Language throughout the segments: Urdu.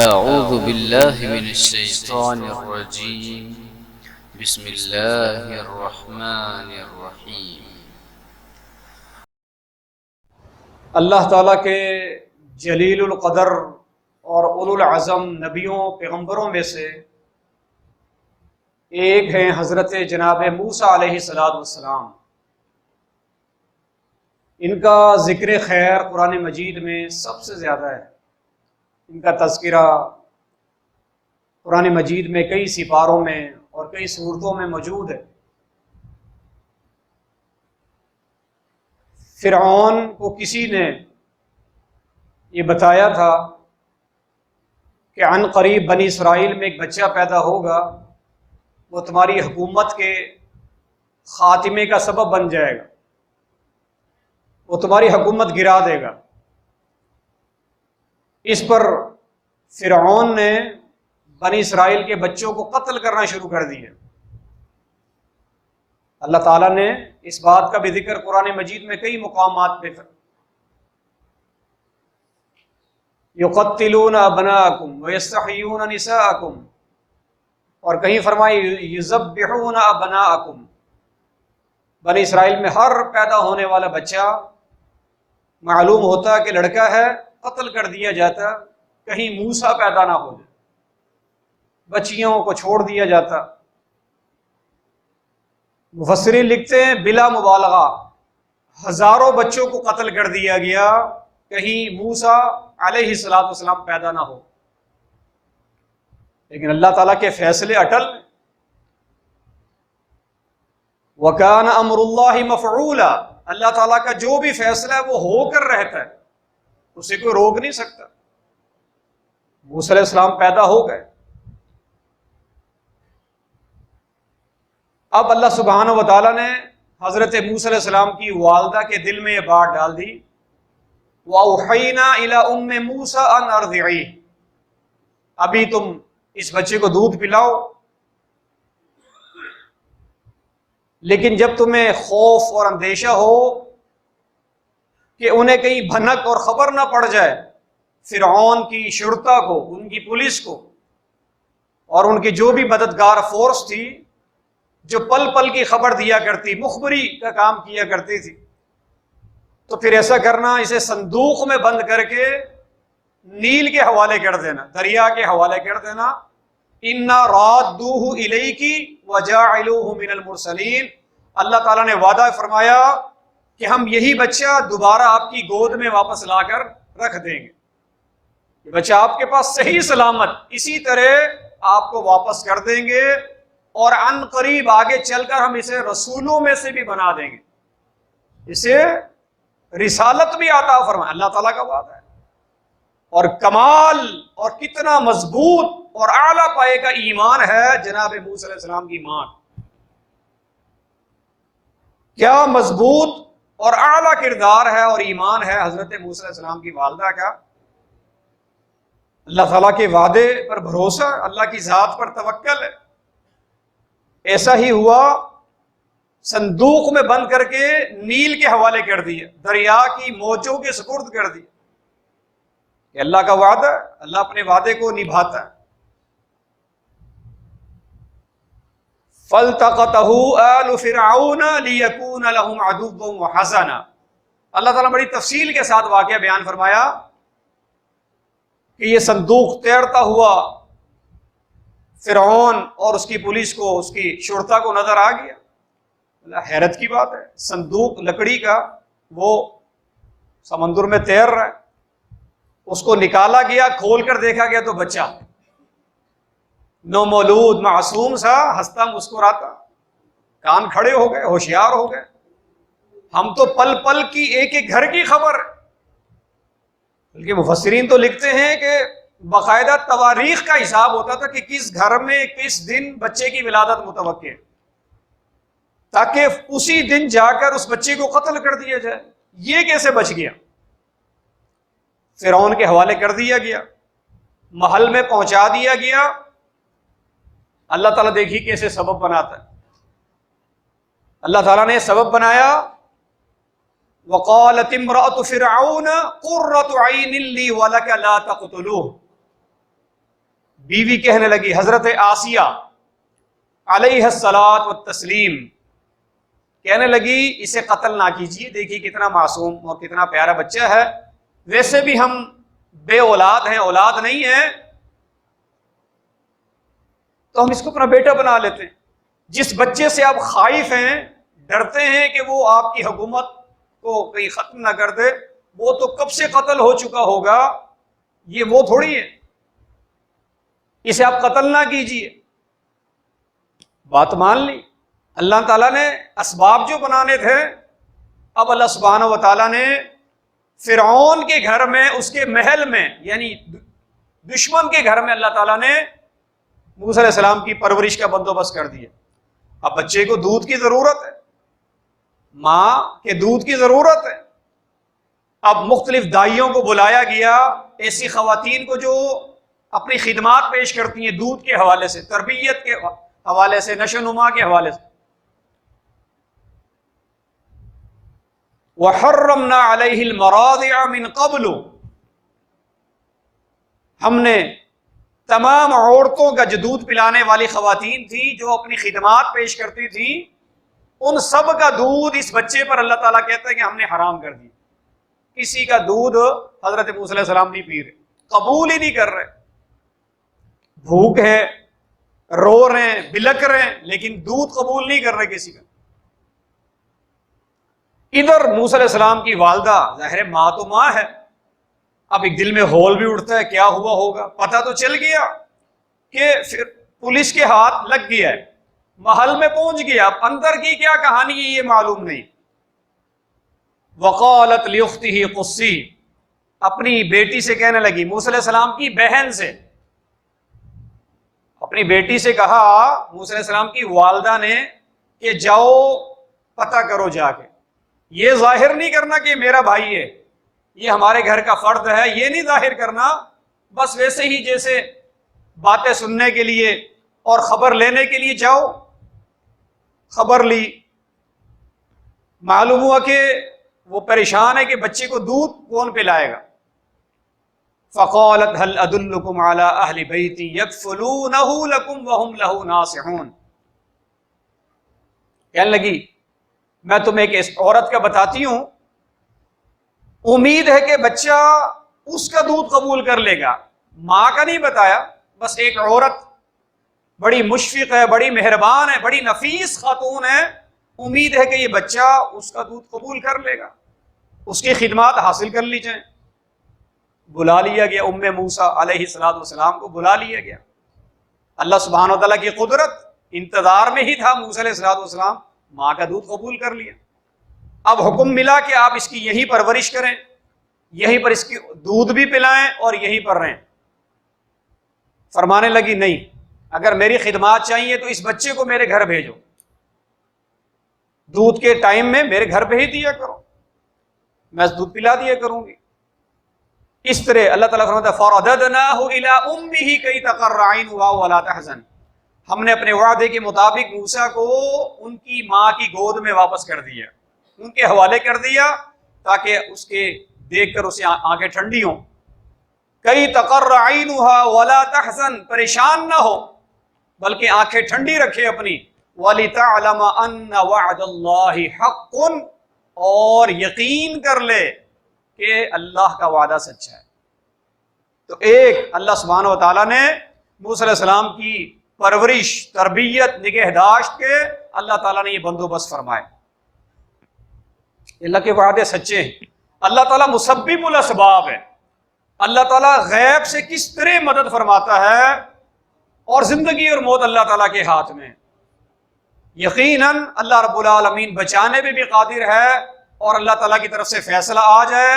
اعوذ باللہ من الشیطان الرجیم بسم اللہ الرحمن الرحیم۔ اللہ تعالیٰ کے جلیل القدر اور اولو العزم نبیوں پیغمبروں میں سے ایک ہیں حضرت جناب موسیٰ علیہ السلام۔ ان کا ذکر خیر قرآن مجید میں سب سے زیادہ ہے۔ ان کا تذکرہ قرآن مجید میں کئی سپاروں میں اور کئی سورتوں میں موجود ہے۔ فرعون کو کسی نے یہ بتایا تھا کہ عن قریب بنی اسرائیل میں ایک بچہ پیدا ہوگا، وہ تمہاری حکومت کے خاتمے کا سبب بن جائے گا، وہ تمہاری حکومت گرا دے گا۔ اس پر فرعون نے بنی اسرائیل کے بچوں کو قتل کرنا شروع کر دیا۔ اللہ تعالیٰ نے اس بات کا بھی ذکر قرآن مجید میں کئی مقامات پہ یقتلون ابناءکم ویستحیون نساءکم، اور کہیں فرمائی یذبحون ابناءکم۔ بنی اسرائیل میں ہر پیدا ہونے والا بچہ معلوم ہوتا کہ لڑکا ہے، قتل کر دیا جاتا، کہیں موسیٰ پیدا نہ ہو جائے، بچیوں کو چھوڑ دیا جاتا۔ مفسرین لکھتے ہیں بلا مبالغہ ہزاروں بچوں کو قتل کر دیا گیا، کہیں موسیٰ علیہ السلام پیدا نہ ہو۔ لیکن اللہ تعالیٰ کے فیصلے اٹل ہیں۔ وَكَانَ أَمْرُ اللَّهِ مَفْعُولًا، اللہ تعالیٰ کا جو بھی فیصلہ ہے وہ ہو کر رہتا ہے، اسے کوئی روک نہیں سکتا۔ موسیٰ علیہ السلام پیدا ہو گئے۔ اب اللہ سبحانہ و تعالیٰ نے حضرت موسیٰ علیہ السلام کی والدہ کے دل میں یہ بات ڈال دی، وَأَوْحَيْنَا إِلَىٰ أُمِّ مُوسَىٰ أَنْ أَرْضِعِيهِ، ابھی تم اس بچے کو دودھ پلاؤ، لیکن جب تمہیں خوف اور اندیشہ ہو کہ انہیں کہیں بھنک اور خبر نہ پڑ جائے فرعون کی شرطا کو، ان کی پولیس کو، اور ان کی جو بھی مددگار فورس تھی جو پل پل کی خبر دیا کرتی، مخبری کا کام کیا کرتی تھی، تو پھر ایسا کرنا، اسے صندوق میں بند کر کے نیل کے حوالے کر دینا، دریا کے حوالے کر دینا۔ اِنَّا رَادُّوهُ إِلَيْكِ وَجَاعِلُوهُ مِنَ الْمُرْسَلِينَ، اللہ تعالیٰ نے وعدہ فرمایا کہ ہم یہی بچہ دوبارہ آپ کی گود میں واپس لا کر رکھ دیں گے۔ یہ بچہ آپ کے پاس صحیح سلامت اسی طرح آپ کو واپس کر دیں گے، اور عن قریب آگے چل کر ہم اسے رسولوں میں سے بھی بنا دیں گے، اسے رسالت بھی عطا فرمائے۔ اللہ تعالیٰ کا وعدہ ہے۔ اور کمال اور کتنا مضبوط اور اعلیٰ پائے کا ایمان ہے جناب موسیٰ علیہ السلام کی ماں، کیا مضبوط اور اعلیٰ کردار ہے اور ایمان ہے حضرت موسیٰ علیہ السلام کی والدہ کا۔ اللہ تعالیٰ کے وعدے پر بھروسہ، اللہ کی ذات پر توکل ہے۔ ایسا ہی ہوا، صندوق میں بند کر کے نیل کے حوالے کر دیا، دریا کی موجوں کے سپرد کر دیا۔ کہ اللہ کا وعدہ، اللہ اپنے وعدے کو نبھاتا ہے۔ فَالْتَقَطَهُ آلُ فِرْعَوْنَ لِيَكُونَ لَهُمْ عَدُوًّا وَحَزَنًا، اللہ تعالیٰ بڑی تفصیل کے ساتھ واقعہ بیان فرمایا کہ یہ صندوق تیرتا ہوا فرعون اور اس کی پولیس کو، اس کی شرطا کو نظر آ گیا۔ اللہ، حیرت کی بات ہے، صندوق لکڑی کا وہ سمندر میں تیر رہا ہے، اس کو نکالا گیا، کھول کر دیکھا گیا تو بچہ نو مولود معصوم سا ہنستا مسکراتا، کان کھڑے ہو گئے، ہوشیار ہو گئے۔ ہم تو پل پل کی ایک ایک گھر کی خبر، بلکہ مفسرین تو لکھتے ہیں کہ باقاعدہ تواریخ کا حساب ہوتا تھا کہ کس گھر میں کس دن بچے کی ولادت متوقع ہے، تاکہ اسی دن جا کر اس بچے کو قتل کر دیا جائے۔ یہ کیسے بچ گیا؟ فرعون کے حوالے کر دیا گیا، محل میں پہنچا دیا گیا۔ اللہ تعالیٰ دیکھیے کیسے سبب بناتا ہے۔ اللہ تعالیٰ نے سبب بنایا، وقالت امرأة فرعون قرة عین لی ولک لا تقتلوه، بیوی کہنے لگی حضرت آسیہ علیہ الصلاۃ والتسلیم کہنے لگی اسے قتل نہ کیجیے، دیکھیے کتنا معصوم اور کتنا پیارا بچہ ہے، ویسے بھی ہم بے اولاد ہیں، اولاد نہیں ہے تو ہم اس کو اپنا بیٹا بنا لیتے ہیں۔ جس بچے سے آپ خائف ہیں، ڈرتے ہیں کہ وہ آپ کی حکومت کو کہیں ختم نہ کر دے، وہ تو کب سے قتل ہو چکا ہوگا، یہ وہ تھوڑی ہے، اسے آپ قتل نہ کیجیے۔ بات مان لی۔ اللہ تعالیٰ نے اسباب جو بنانے تھے، اب اللہ سبحانہ و تعالیٰ نے فرعون کے گھر میں، اس کے محل میں، یعنی دشمن کے گھر میں اللہ تعالیٰ نے موسیٰ علیہ السلام کی پرورش کا بندوبست کر دیا۔ اب بچے کو دودھ کی ضرورت ہے، ماں کے دودھ کی ضرورت ہے۔ اب مختلف دائیوں کو بلایا گیا، ایسی خواتین کو جو اپنی خدمات پیش کرتی ہیں دودھ کے حوالے سے، تربیت کے حوالے سے، نشو و نما کے حوالے سے۔ وَحَرَّمْنَا عَلَيْهِ الْمَرَاضِعَ مِنْ قَبْلُ، ہم نے تمام عورتوں کا جو دودھ پلانے والی خواتین تھی، جو اپنی خدمات پیش کرتی تھی، ان سب کا دودھ اس بچے پر اللہ تعالیٰ کہتا ہے کہ ہم نے حرام کر دیا۔ کسی کا دودھ حضرت موسیٰ علیہ السلام نہیں پی رہے، قبول ہی نہیں کر رہے، بھوک ہے، رو رہے ہیں، بلک رہے ہیں، لیکن دودھ قبول نہیں کر رہے کسی کا۔ ادھر موسیٰ علیہ السلام کی والدہ، ظاہر ماں تو ماں ہے، اب ایک دل میں ہول بھی اٹھتا ہے کیا ہوا ہوگا، پتہ تو چل گیا کہ پھر پولیس کے ہاتھ لگ گیا ہے، محل میں پہنچ گیا، اب اندر کی کیا کہانی ہے یہ معلوم نہیں۔ وقالت لأختہ قصی، اپنی بیٹی سے کہنے لگی، موسیٰ علیہ السلام کی بہن سے، اپنی بیٹی سے کہا موسیٰ علیہ السلام کی والدہ نے کہ جاؤ پتہ کرو جا کے، یہ ظاہر نہیں کرنا کہ میرا بھائی ہے، یہ ہمارے گھر کا فرد ہے، یہ نہیں ظاہر کرنا، بس ویسے ہی جیسے باتیں سننے کے لیے اور خبر لینے کے لیے جاؤ۔ خبر لی، معلوم ہوا کہ وہ پریشان ہے کہ بچے کو دودھ کون پلائے گا۔ فقالت هل ادلکم علی اہل بیت یکفلونہ لکم وہم لہ ناصحون، کہنے لگی میں تمہیں ایک عورت کا بتاتی ہوں، امید ہے کہ بچہ اس کا دودھ قبول کر لے گا، ماں کا نہیں بتایا، بس ایک عورت بڑی مشفق ہے، بڑی مہربان ہے، بڑی نفیس خاتون ہے، امید ہے کہ یہ بچہ اس کا دودھ قبول کر لے گا، اس کی خدمات حاصل کر لی جائیں۔ بلا لیا گیا، ام موسیٰ علیہ السلام کو بلا لیا گیا۔ اللہ سبحانہ و تعالیٰ کی قدرت، انتظار میں ہی تھا موسیٰ علیہ السلام، ماں کا دودھ قبول کر لیا۔ اب حکم ملا کہ آپ اس کی یہیں پرورش کریں، یہیں پر اس کی دودھ بھی پلائیں اور یہیں پر رہیں۔ فرمانے لگی نہیں، اگر میری خدمات چاہیے تو اس بچے کو میرے گھر بھیجو، دودھ کے ٹائم میں میرے گھر بھیج دیا کرو، میں دودھ پلا دیا کروں گی۔ اس طرح اللہ تعالیٰ فرماتا ہے فَرَدَدْنَاهُ إِلَىٰ أُمِّهِ كَيْ تَقَرَّ عَيْنُهَا وَلَا تَحْزَنَ، ہم نے اپنے وعدے کے مطابق موسیٰ کو ان کی ماں کی گود میں واپس کر دیا، ان کے حوالے کر دیا تاکہ اس کے دیکھ کر اسے آنکھیں ٹھنڈی ہوں۔ کئی تقر عینھا ولا تحزن، پریشان نہ ہو بلکہ آنکھیں ٹھنڈی رکھے اپنی۔ وَلِتَعْلَمَ أَنَّ وَعْدَ اللَّهِ حَقٌّ، اور یقین کر لے کہ اللہ کا وعدہ سچا ہے۔ تو ایک اللہ سبحانہ و تعالیٰ نے موسیٰ علیہ السلام کی پرورش، تربیت، نگہداشت کے اللہ تعالیٰ نے یہ بندوبست فرمائے۔ اللہ کے وعدے سچے ہیں، اللہ تعالیٰ مسبب الاسباب ہے، اللہ تعالیٰ غیب سے کس طرح مدد فرماتا ہے، اور زندگی اور موت اللہ تعالیٰ کے ہاتھ میں۔ یقیناً اللہ رب العالمین بچانے پہ بھی قادر ہے، اور اللہ تعالیٰ کی طرف سے فیصلہ آ جائے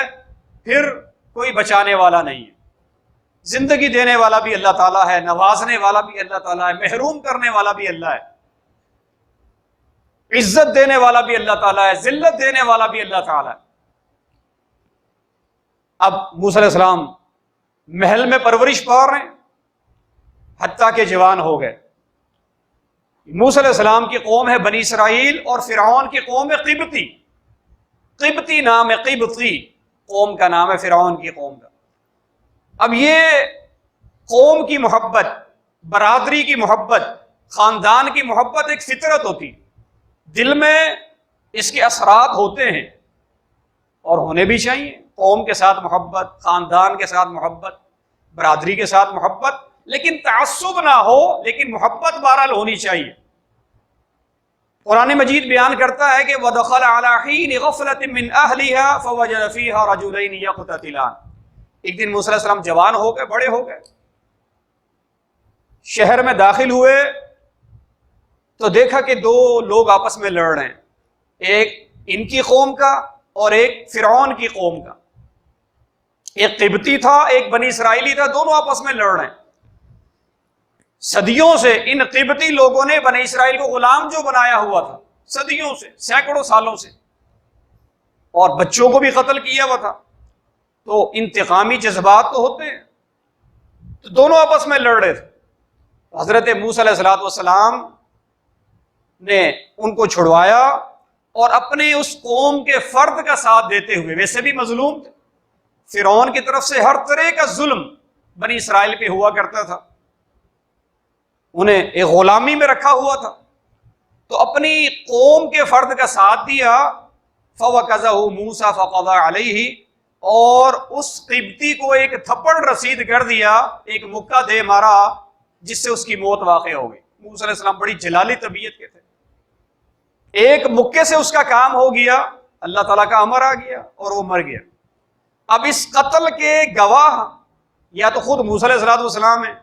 پھر کوئی بچانے والا نہیں ہے۔ زندگی دینے والا بھی اللہ تعالیٰ ہے، نوازنے والا بھی اللہ تعالیٰ ہے، محروم کرنے والا بھی اللہ ہے، عزت دینے والا بھی اللہ تعالیٰ ہے، ذلت دینے والا بھی اللہ تعالیٰ ہے۔ اب موسیٰ علیہ السلام محل میں پرورش پا رہے ہیں حتیٰ کہ جوان ہو گئے۔ موسیٰ علیہ السلام کی قوم ہے بنی اسرائیل، اور فرعون کی قوم ہے قبطی۔ قبطی نام ہے، قبطی قوم کا نام ہے فرعون کی قوم کا۔ اب یہ قوم کی محبت برادری کی محبت، خاندان کی محبت ایک فطرت ہوتی، دل میں اس کے اثرات ہوتے ہیں اور ہونے بھی چاہیے۔ قوم کے ساتھ محبت، خاندان کے ساتھ محبت، برادری کے ساتھ محبت، لیکن تعصب نہ ہو، لیکن محبت بہرحال ہونی چاہیے۔ قرآن مجید بیان کرتا ہے کہ وَدَخَلَ عَلَىٰ حِينِ غَفْلَةٍ مِّنْ أَهْلِهَا فَوَجَدَ فِيهَا رَجُلَيْنِ يَقْتَتِلَانِ۔ ایک دن موسیٰ علیہ السلام جوان ہو گئے، بڑے ہو گئے، شہر میں داخل ہوئے تو دیکھا کہ دو لوگ آپس میں لڑ رہے ہیں، ایک ان کی قوم کا اور ایک فرعون کی قوم کا، ایک قبطی تھا ایک بنی اسرائیلی تھا، دونوں آپس میں لڑ رہے ہیں۔ صدیوں سے ان قبطی لوگوں نے بنی اسرائیل کو غلام جو بنایا ہوا تھا، صدیوں سے، سینکڑوں سالوں سے، اور بچوں کو بھی قتل کیا ہوا تھا، تو انتقامی جذبات تو ہوتے ہیں، تو دونوں آپس میں لڑ رہے تھے۔ حضرت موسیٰ علیہ السلام نے ان کو چھڑوایا اور اپنے اس قوم کے فرد کا ساتھ دیتے ہوئے، ویسے بھی مظلوم تھے، فرعون کی طرف سے ہر طرح کا ظلم بنی اسرائیل پہ ہوا کرتا تھا، انہیں ایک غلامی میں رکھا ہوا تھا، تو اپنی قوم کے فرد کا ساتھ دیا۔ فَوَكَزَهُ مُوسَىٰ فَقَضَىٰ عَلَيْهِ، اور اس قبطی کو ایک تھپڑ رسید کر دیا، ایک مکہ دے مارا جس سے اس کی موت واقع ہو گئی۔ موسیٰ علیہ السلام بڑی جلالی طبیعت کے تھے، ایک مکے سے اس کا کام ہو گیا، اللہ تعالیٰ کا امر آ گیا اور وہ مر گیا۔ اب اس قتل کے گواہ یا تو خود موسیٰ علیہ السلام ہیں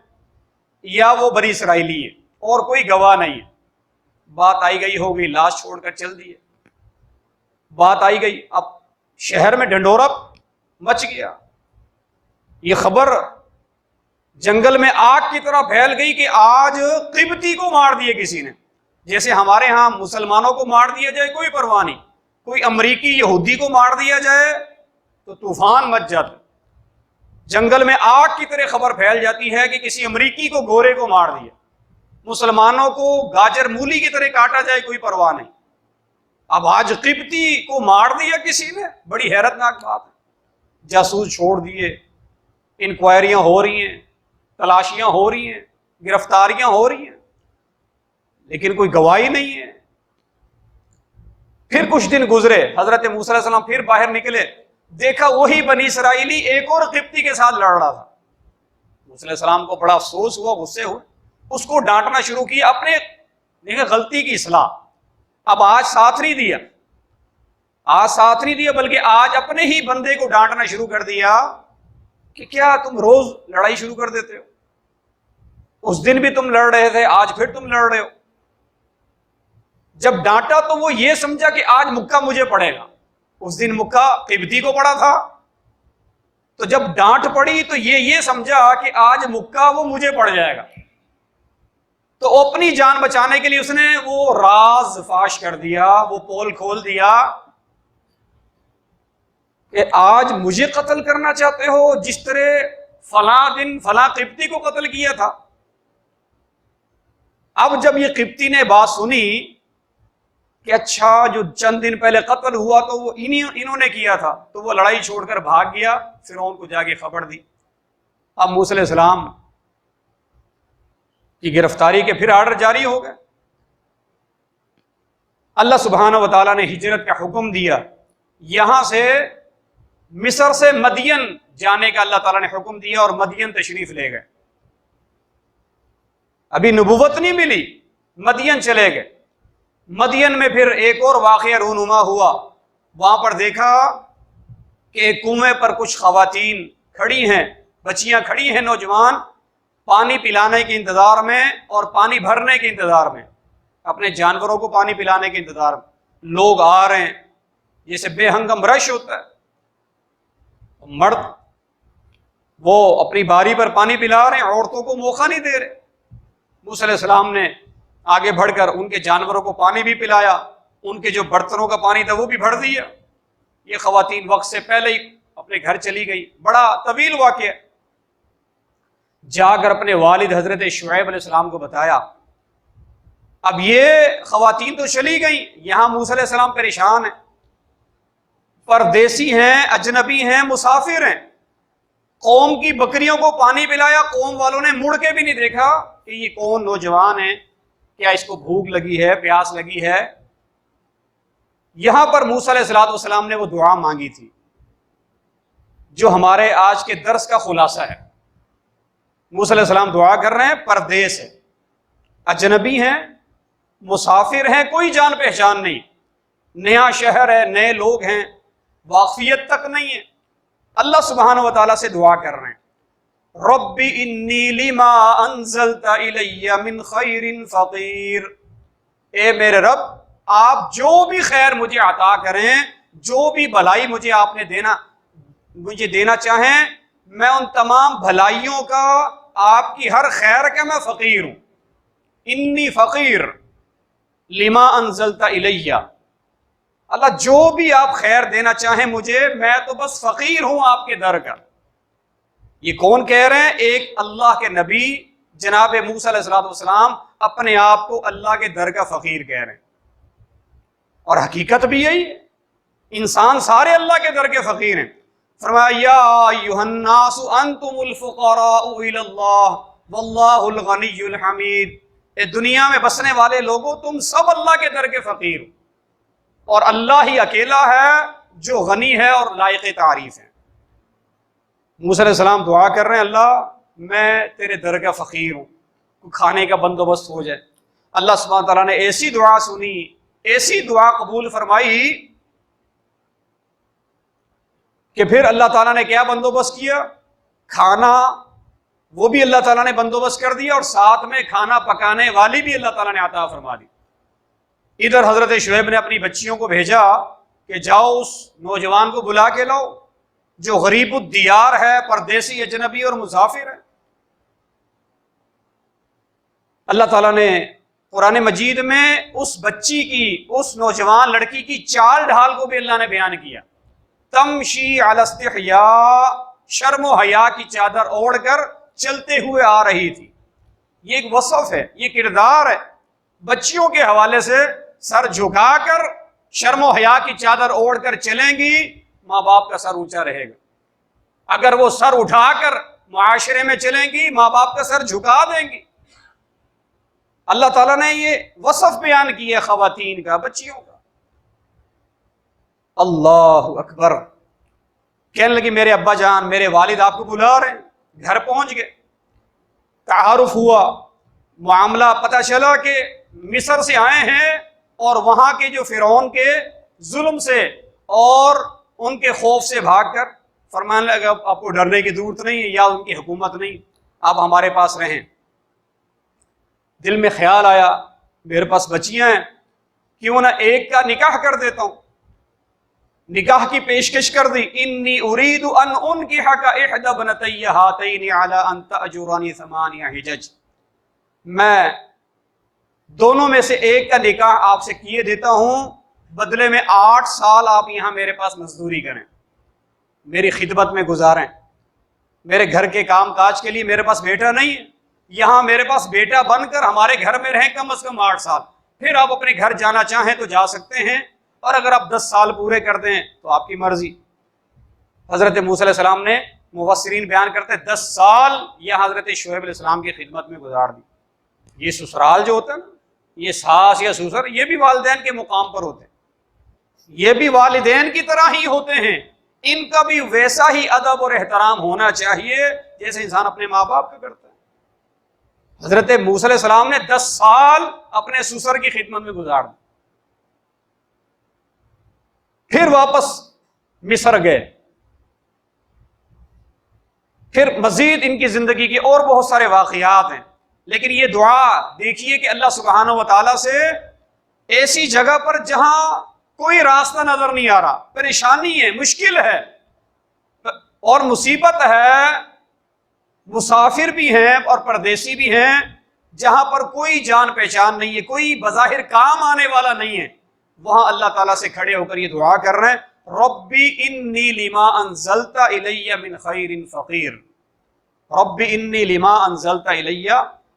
یا وہ بنی اسرائیلی ہے، اور کوئی گواہ نہیں ہے۔ بات آئی گئی ہو گئی، لاش چھوڑ کر چل دیے، بات آئی گئی، اب شہر میں ڈنڈورا مچ گیا، یہ خبر جنگل میں آگ کی طرح پھیل گئی کہ آج قبطی کو مار دیے کسی نے، جیسے ہمارے ہاں مسلمانوں کو مار دیا جائے کوئی پرواہ نہیں، کوئی امریکی یہودی کو مار دیا جائے تو طوفان مچ جاتا، جنگل میں آگ کی طرح خبر پھیل جاتی ہے کہ کسی امریکی کو گورے کو مار دیا، مسلمانوں کو گاجر مولی کی طرح کاٹا جائے کوئی پرواہ نہیں۔ اب آج قبطی کو مار دیا کسی نے، بڑی حیرت ناک بات ہے، جاسوس چھوڑ دیے، انکوائریاں ہو رہی ہیں، تلاشیاں ہو رہی ہیں، گرفتاریاں ہو رہی ہیں، لیکن کوئی گواہی نہیں ہے۔ پھر کچھ دن گزرے، حضرت موسیٰ علیہ السلام پھر باہر نکلے، دیکھا وہی بنی اسرائیلی ایک اور قبطی کے ساتھ لڑ رہا تھا۔ موسیٰ علیہ السلام کو بڑا افسوس ہوا، غصے ہوئے، اس کو ڈانٹنا شروع کیا، اپنے دیکھا غلطی کی اصلاح۔ اب آج ساتھ نہیں دیا، آج ساتھ نہیں دیا، بلکہ آج اپنے ہی بندے کو ڈانٹنا شروع کر دیا کہ کیا تم روز لڑائی شروع کر دیتے ہو، اس دن بھی تم لڑ رہے تھے، آج پھر تم لڑ رہے ہو۔ جب ڈانٹا تو وہ یہ سمجھا کہ آج مکہ مجھے پڑے گا، اس دن مکہ قبطی کو پڑا تھا، تو جب ڈانٹ پڑی تو یہ سمجھا کہ آج مکہ وہ مجھے پڑ جائے گا، تو اپنی جان بچانے کے لیے اس نے وہ راز فاش کر دیا، وہ پول کھول دیا کہ آج مجھے قتل کرنا چاہتے ہو جس طرح فلاں دن فلاں قبطی کو قتل کیا تھا۔ اب جب یہ قبطی نے بات سنی کہ اچھا جو چند دن پہلے قتل ہوا تو وہ انہوں نے کیا تھا، تو وہ لڑائی چھوڑ کر بھاگ گیا، فرعون کو جا کے خبر دی۔ اب موسیٰ علیہ السلام کی گرفتاری کے پھر آرڈر جاری ہو گئے، اللہ سبحانہ و تعالیٰ نے ہجرت کا حکم دیا، یہاں سے مصر سے مدین جانے کا اللہ تعالیٰ نے حکم دیا اور مدین تشریف لے گئے۔ ابھی نبوت نہیں ملی، مدین چلے گئے۔ مدین میں پھر ایک اور واقعہ رونما ہوا، وہاں پر دیکھا کہ ایک کنویں پر کچھ خواتین کھڑی ہیں، بچیاں کھڑی ہیں، نوجوان پانی پلانے کے انتظار میں اور پانی بھرنے کے انتظار میں، اپنے جانوروں کو پانی پلانے کے انتظار میں۔ لوگ آ رہے ہیں، جیسے بے ہنگم رش ہوتا ہے، مرد وہ اپنی باری پر پانی پلا رہے ہیں، عورتوں کو موقع نہیں دے رہے۔ موسیٰ علیہ السلام نے آگے بڑھ کر ان کے جانوروں کو پانی بھی پلایا، ان کے جو برتنوں کا پانی تھا وہ بھی بھر دیا۔ یہ خواتین وقت سے پہلے ہی اپنے گھر چلی گئی، بڑا طویل واقعہ۔ جا کر اپنے والد حضرت شعیب علیہ السلام کو بتایا۔ اب یہ خواتین تو چلی گئی، یہاں موسیٰ علیہ السلام پریشان ہیں، پردیسی ہیں، اجنبی ہیں، مسافر ہیں، قوم کی بکریوں کو پانی پلایا، قوم والوں نے مڑ کے بھی نہیں دیکھا کہ یہ کون نوجوان ہے، کیا اس کو بھوک لگی ہے، پیاس لگی ہے۔ یہاں پر موسیٰ علیہ السلام نے وہ دعا مانگی تھی جو ہمارے آج کے درس کا خلاصہ ہے۔ موسیٰ علیہ السلام دعا کر رہے ہیں، پردیس ہے، اجنبی ہیں، مسافر ہیں، کوئی جان پہچان نہیں، نیا شہر ہے، نئے لوگ ہیں، واقفیت تک نہیں ہے۔ اللہ سبحانہ و تعالیٰ سے دعا کر رہے ہیں، رب انی لما انزلت الی من خیر فقیر، اے میرے رب آپ جو بھی خیر مجھے عطا کریں، جو بھی بھلائی مجھے دینا چاہیں، میں ان تمام بھلائیوں کا، آپ کی ہر خیر کا میں فقیر ہوں۔ انی فقیر لما انزلت الی، اللہ جو بھی آپ خیر دینا چاہیں مجھے، میں تو بس فقیر ہوں آپ کے در کا۔ یہ کون کہہ رہے ہیں؟ ایک اللہ کے نبی جناب موسیٰ علیہ السلام اپنے آپ کو اللہ کے در کا فقیر کہہ رہے ہیں، اور حقیقت بھی یہی ہے، انسان سارے اللہ کے در کے فقیر ہیں۔ فرمایا یا ایھا الناس انتم الفقراء الی اللہ واللہ الغنی الحمید، اے دنیا میں بسنے والے لوگوں تم سب اللہ کے در کے فقیر ہو، اور اللہ ہی اکیلا ہے جو غنی ہے اور لائق تعریف ہے۔ موسیٰ علیہ السلام دعا کر رہے ہیں، اللہ میں تیرے در کا فقیر ہوں، کھانے کا بندوبست ہو جائے۔ اللہ سبحانہ تعالیٰ نے ایسی دعا سنی، ایسی دعا قبول فرمائی کہ پھر اللہ تعالیٰ نے کیا بندوبست کیا؟ کھانا وہ بھی اللہ تعالیٰ نے بندوبست کر دیا، اور ساتھ میں کھانا پکانے والی بھی اللہ تعالیٰ نے عطا فرما دی۔ ادھر حضرت شعیب نے اپنی بچیوں کو بھیجا کہ جاؤ اس نوجوان کو بلا کے لاؤ جو غریب الدیار ہے، پردیسی، اجنبی اور مسافر ہے۔ اللہ تعالیٰ نے قرآن مجید میں اس بچی کی، اس نوجوان لڑکی کی چال ڈھال کو بھی اللہ نے بیان کیا۔ تمشی علی استحیاء، شرم و حیا کی چادر اوڑھ کر چلتے ہوئے آ رہی تھی۔ یہ ایک وصف ہے، یہ کردار ہے۔ بچیوں کے حوالے سے سر جھکا کر، شرم و حیا کی چادر اوڑھ کر چلیں گی، ماں باپ کا سر اونچا رہے گا۔ اگر وہ سر اٹھا کر معاشرے میں چلیں گی، ماں باپ کا سر جھکا دیں گی۔ اللہ تعالیٰ نے یہ وصف بیان کیا خواتین کا، بچیوں کا۔ اللہ اکبر، کہنے لگی میرے ابا جان، میرے والد آپ کو بلا رہے ہیں۔ گھر پہنچ گئے، تعارف ہوا، معاملہ پتہ چلا کہ مصر سے آئے ہیں، اور وہاں کے جو فرعون کے ظلم سے اور ان کے خوف سے بھاگ کر فرمانے لگا آپ کو ڈرنے کی ضرورت نہیں ہے، یا ان کی حکومت نہیں، آپ ہمارے پاس رہیں۔ دل میں خیال آیا میرے پاس بچیاں ہیں، کیوں نہ ایک کا نکاح کر دیتا ہوں۔ نکاح کی پیشکش کر دی، انی ارید ان انکحک احدی بنتی ہاتین علی ان تأجرنی 8 حجج، میں دونوں میں سے ایک کا نکاح آپ سے کیے دیتا ہوں، بدلے میں 8 سال آپ یہاں میرے پاس مزدوری کریں، میری خدمت میں گزاریں۔ میرے گھر کے کام کاج کے لیے میرے پاس بیٹا نہیں ہے، یہاں میرے پاس بیٹا بن کر ہمارے گھر میں رہیں کم از کم 8 سال، پھر آپ اپنے گھر جانا چاہیں تو جا سکتے ہیں، اور اگر آپ 10 سال پورے کر دیں تو آپ کی مرضی۔ حضرت موسیٰ علیہ السلام نے، مفسرین بیان کرتے ہیں 10 سال یہ حضرت شعیب علیہ السلام کی خدمت میں گزار دی۔ یہ سسرال جو ہوتا ہے نا، یہ ساس یا سسر، یہ بھی والدین کے مقام پر ہوتے ہیں، یہ بھی والدین کی طرح ہی ہوتے ہیں، ان کا بھی ویسا ہی ادب اور احترام ہونا چاہیے جیسے انسان اپنے ماں باپ کا کرتا ہے۔ حضرت موسیٰ علیہ السلام نے 10 سال اپنے سسر کی خدمت میں گزار دی، پھر واپس مصر گئے۔ پھر مزید ان کی زندگی کے اور بہت سارے واقعات ہیں، لیکن یہ دعا دیکھیے کہ اللہ سبحانہ و تعالیٰ سے ایسی جگہ پر جہاں کوئی راستہ نظر نہیں آ رہا، پریشانی ہے، مشکل ہے اور مصیبت ہے، مسافر بھی ہیں اور پردیسی بھی ہیں، جہاں پر کوئی جان پہچان نہیں ہے، کوئی بظاہر کام آنے والا نہیں ہے، وہاں اللہ تعالیٰ سے کھڑے ہو کر یہ دعا کر رہے ہیں، ربی انی لما انزلت الی من خیر فقیر، رب انی لما انزلت الی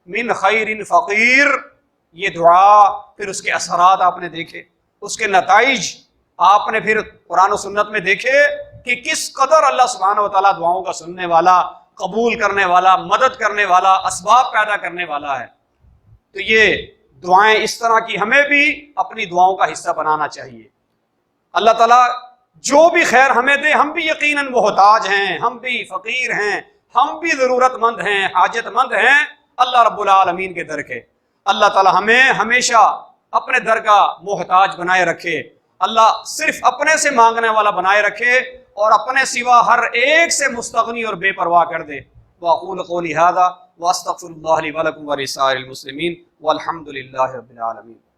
من خیر فقیر۔ یہ دعا، پھر اس کے اثرات آپ نے دیکھے، اس کے نتائج آپ نے پھر قرآن و سنت میں دیکھے کہ کس قدر اللہ سبحانہ و تعالیٰ دعاؤں کا سننے والا، قبول کرنے والا، مدد کرنے والا، اسباب پیدا کرنے والا ہے۔ تو یہ دعائیں اس طرح کی ہمیں بھی اپنی دعاؤں کا حصہ بنانا چاہیے۔ اللہ تعالیٰ جو بھی خیر ہمیں دے، ہم بھی یقیناً محتاج ہیں، ہم بھی فقیر ہیں، ہم بھی ضرورت مند ہیں، حاجت مند ہیں اللہ رب العالمین کے در کے۔ اللہ تعالیٰ ہمیں ہمیشہ اپنے در کا محتاج بنائے رکھے، اللہ صرف اپنے سے مانگنے والا بنائے رکھے اور اپنے سوا ہر ایک سے مستغنی اور بے پرواہ کر دے۔ وَأَقُولُ قَوْلِي هَذَا وَأَسْتَغْفِرُ اللَّهَ لِي وَلَكُمْ وَلِسَائِرِ الْمُسْلِمِينَ وَالْحَمْدُ لِلَّهِ رَبِّ الْعَالَمِينَ۔